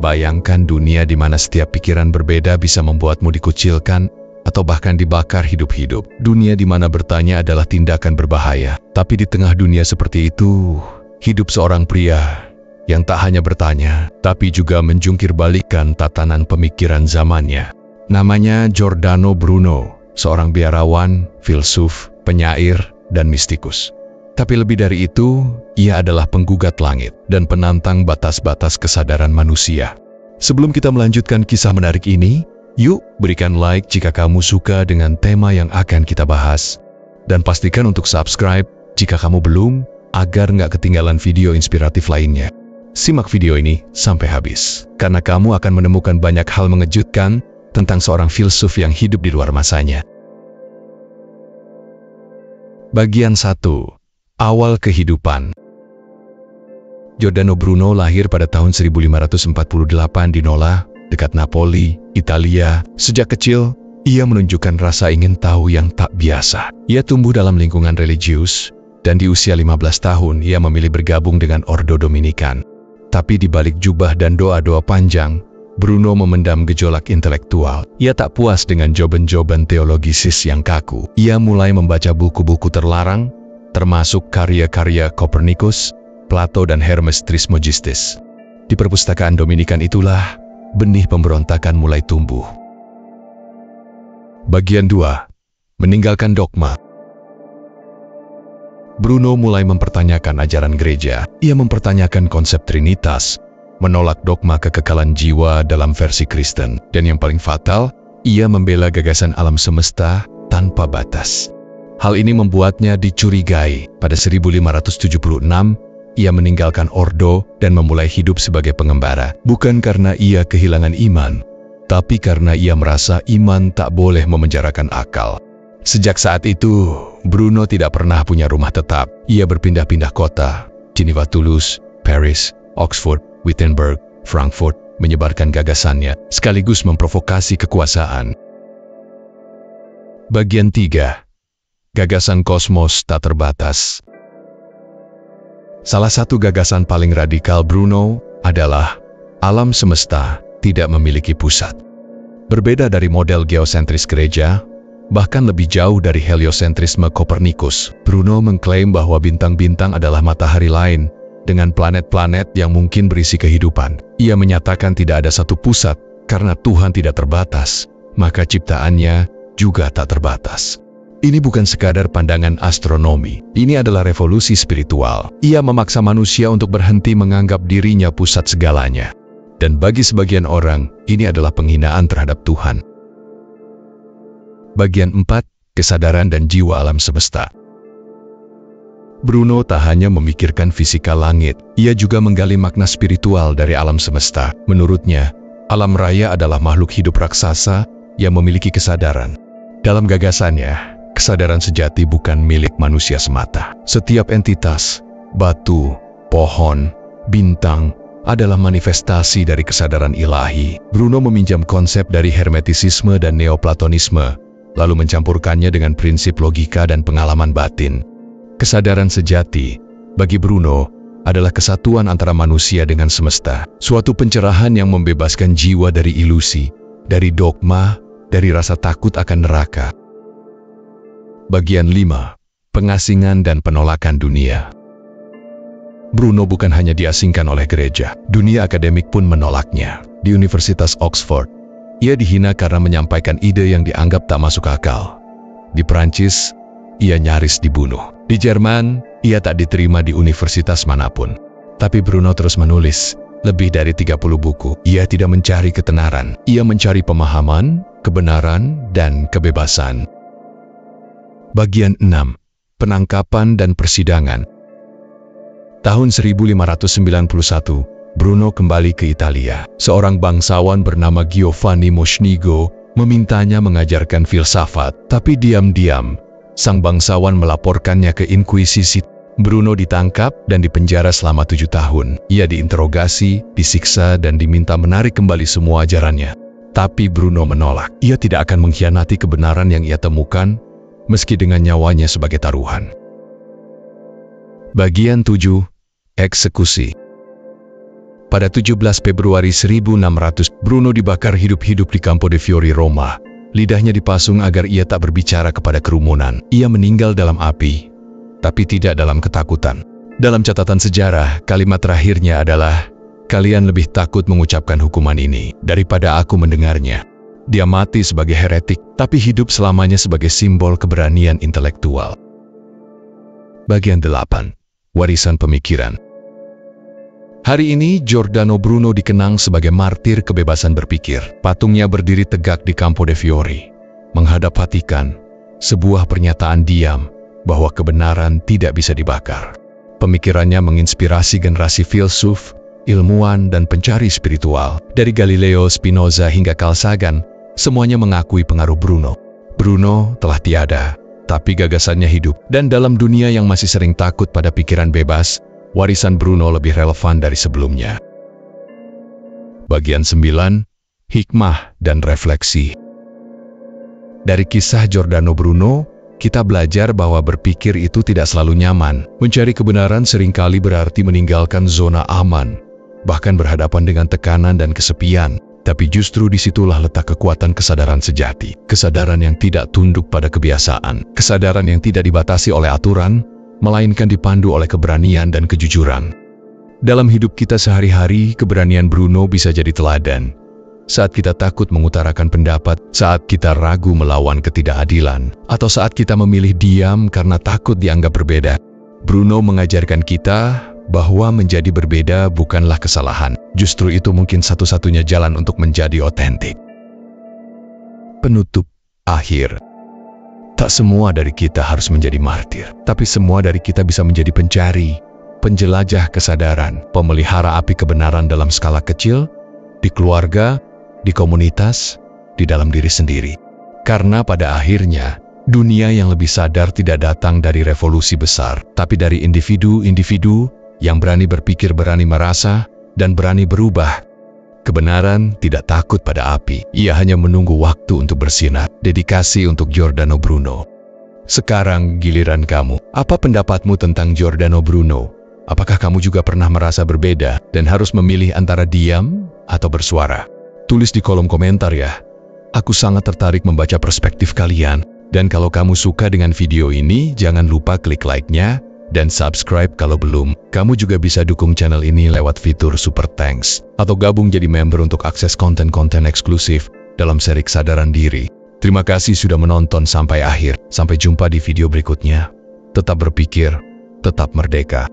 Bayangkan dunia di mana setiap pikiran berbeda bisa membuatmu dikucilkan atau bahkan dibakar hidup-hidup. Dunia di mana bertanya adalah tindakan berbahaya. Tapi di tengah dunia seperti itu, hidup seorang pria yang tak hanya bertanya, tapi juga menjungkir balikan tatanan pemikiran zamannya. Namanya Giordano Bruno, seorang biarawan, filsuf, penyair, dan mistikus. Tapi lebih dari itu, ia adalah penggugat langit dan penantang batas-batas kesadaran manusia. Sebelum kita melanjutkan kisah menarik ini, yuk berikan like jika kamu suka dengan tema yang akan kita bahas. Dan pastikan untuk subscribe jika kamu belum, agar nggak ketinggalan video inspiratif lainnya. Simak video ini sampai habis, karena kamu akan menemukan banyak hal mengejutkan tentang seorang filsuf yang hidup di luar masanya. Bagian 1. Awal kehidupan. Giordano Bruno lahir pada tahun 1548 di Nola, dekat Napoli, Italia. Sejak kecil, ia menunjukkan rasa ingin tahu yang tak biasa. Ia tumbuh dalam lingkungan religius, dan di usia 15 tahun ia memilih bergabung dengan Ordo Dominikan. Tapi di balik jubah dan doa-doa panjang, Bruno memendam gejolak intelektual. Ia tak puas dengan jawaban-jawaban teologisis yang kaku. Ia mulai membaca buku-buku terlarang, termasuk karya-karya Copernicus, Plato, dan Hermes Trismegistus. Di perpustakaan Dominikan itulah benih pemberontakan mulai tumbuh. Bagian 2. Meninggalkan dogma. Bruno mulai mempertanyakan ajaran gereja. Ia mempertanyakan konsep Trinitas, menolak dogma kekekalan jiwa dalam versi Kristen, dan yang paling fatal, ia membela gagasan alam semesta tanpa batas. Hal ini membuatnya dicurigai. Pada 1576, ia meninggalkan Ordo dan memulai hidup sebagai pengembara. Bukan karena ia kehilangan iman, tapi karena ia merasa iman tak boleh memenjarakan akal. Sejak saat itu, Bruno tidak pernah punya rumah tetap. Ia berpindah-pindah kota, Geneva, Toulouse, Paris, Oxford, Wittenberg, Frankfurt, menyebarkan gagasannya, sekaligus memprovokasi kekuasaan. Bagian 3. Gagasan kosmos tak terbatas. Salah satu gagasan paling radikal Bruno adalah alam semesta tidak memiliki pusat. Berbeda dari model geosentris gereja, bahkan lebih jauh dari heliosentrisme Copernicus, Bruno mengklaim bahwa bintang-bintang adalah matahari lain dengan planet-planet yang mungkin berisi kehidupan. Ia menyatakan tidak ada satu pusat karena Tuhan tidak terbatas, maka ciptaannya juga tak terbatas. Ini bukan sekadar pandangan astronomi, ini adalah revolusi spiritual. Ia memaksa manusia untuk berhenti menganggap dirinya pusat segalanya. Dan bagi sebagian orang, ini adalah penghinaan terhadap Tuhan. Bagian 4. Kesadaran dan jiwa alam semesta. Bruno tak hanya memikirkan fisika langit, ia juga menggali makna spiritual dari alam semesta. Menurutnya, alam raya adalah makhluk hidup raksasa yang memiliki kesadaran. Dalam gagasannya, kesadaran sejati bukan milik manusia semata. Setiap entitas, batu, pohon, bintang, adalah manifestasi dari kesadaran ilahi. Bruno meminjam konsep dari Hermetisisme dan Neoplatonisme, lalu mencampurkannya dengan prinsip logika dan pengalaman batin. Kesadaran sejati, bagi Bruno, adalah kesatuan antara manusia dengan semesta. Suatu pencerahan yang membebaskan jiwa dari ilusi, dari dogma, dari rasa takut akan neraka. Bagian 5. Pengasingan dan penolakan dunia. Bruno bukan hanya diasingkan oleh gereja, dunia akademik pun menolaknya. Di Universitas Oxford, ia dihina karena menyampaikan ide yang dianggap tak masuk akal. Di Prancis, ia nyaris dibunuh. Di Jerman, ia tak diterima di universitas manapun. Tapi Bruno terus menulis lebih dari 30 buku. Ia tidak mencari ketenaran, ia mencari pemahaman, kebenaran, dan kebebasan. Bagian 6. Penangkapan dan persidangan. Tahun 1591, Bruno kembali ke Italia. Seorang bangsawan bernama Giovanni Mocenigo memintanya mengajarkan filsafat, tapi diam-diam, sang bangsawan melaporkannya ke Inkuisisi. Bruno ditangkap dan dipenjara selama 7 tahun. Ia diinterogasi, disiksa, dan diminta menarik kembali semua ajarannya. Tapi Bruno menolak. Ia tidak akan mengkhianati kebenaran yang ia temukan, meski dengan nyawanya sebagai taruhan. Bagian 7. Eksekusi. Pada 17 Februari 1600, Bruno dibakar hidup-hidup di Campo de Fiori, Roma. Lidahnya dipasung agar ia tak berbicara kepada kerumunan. Ia meninggal dalam api, tapi tidak dalam ketakutan. Dalam catatan sejarah, kalimat terakhirnya adalah, "Kalian lebih takut mengucapkan hukuman ini daripada aku mendengarnya." Dia mati sebagai heretik, tapi hidup selamanya sebagai simbol keberanian intelektual. Bagian 8. Warisan pemikiran. Hari ini, Giordano Bruno dikenang sebagai martir kebebasan berpikir. Patungnya berdiri tegak di Campo de Fiori, menghadap Vatikan, sebuah pernyataan diam bahwa kebenaran tidak bisa dibakar. Pemikirannya menginspirasi generasi filsuf, ilmuwan, dan pencari spiritual. Dari Galileo, Spinoza, hingga Carl Sagan, semuanya mengakui pengaruh Bruno. Bruno telah tiada, tapi gagasannya hidup. Dan dalam dunia yang masih sering takut pada pikiran bebas, warisan Bruno lebih relevan dari sebelumnya. Bagian 9. Hikmah dan refleksi. Dari kisah Giordano Bruno, kita belajar bahwa berpikir itu tidak selalu nyaman. Mencari kebenaran seringkali berarti meninggalkan zona aman, bahkan berhadapan dengan tekanan dan kesepian. Tapi justru disitulah letak kekuatan kesadaran sejati. Kesadaran yang tidak tunduk pada kebiasaan. Kesadaran yang tidak dibatasi oleh aturan, melainkan dipandu oleh keberanian dan kejujuran. Dalam hidup kita sehari-hari, keberanian Bruno bisa jadi teladan. Saat kita takut mengutarakan pendapat, saat kita ragu melawan ketidakadilan, atau saat kita memilih diam karena takut dianggap berbeda, Bruno mengajarkan kita bahwa menjadi berbeda bukanlah kesalahan. Justru itu mungkin satu-satunya jalan untuk menjadi otentik. Penutup akhir. Tak semua dari kita harus menjadi martir, tapi semua dari kita bisa menjadi pencari, penjelajah kesadaran, pemelihara api kebenaran dalam skala kecil, di keluarga, di komunitas, di dalam diri sendiri. Karena pada akhirnya, dunia yang lebih sadar tidak datang dari revolusi besar, tapi dari individu-individu yang berani berpikir, berani merasa, dan berani berubah. Kebenaran tidak takut pada api, ia hanya menunggu waktu untuk bersinar. Dedikasi untuk Giordano Bruno. Sekarang giliran kamu. Apa pendapatmu tentang Giordano Bruno? Apakah kamu juga pernah merasa berbeda dan harus memilih antara diam atau bersuara? Tulis di kolom komentar ya. Aku sangat tertarik membaca perspektif kalian. Dan kalau kamu suka dengan video ini, jangan lupa klik like-nya dan subscribe kalau belum. Kamu juga bisa dukung channel ini lewat fitur Super Thanks, atau gabung jadi member untuk akses konten-konten eksklusif dalam seri Kesadaran Diri. Terima kasih sudah menonton sampai akhir. Sampai jumpa di video berikutnya. Tetap berpikir, tetap merdeka.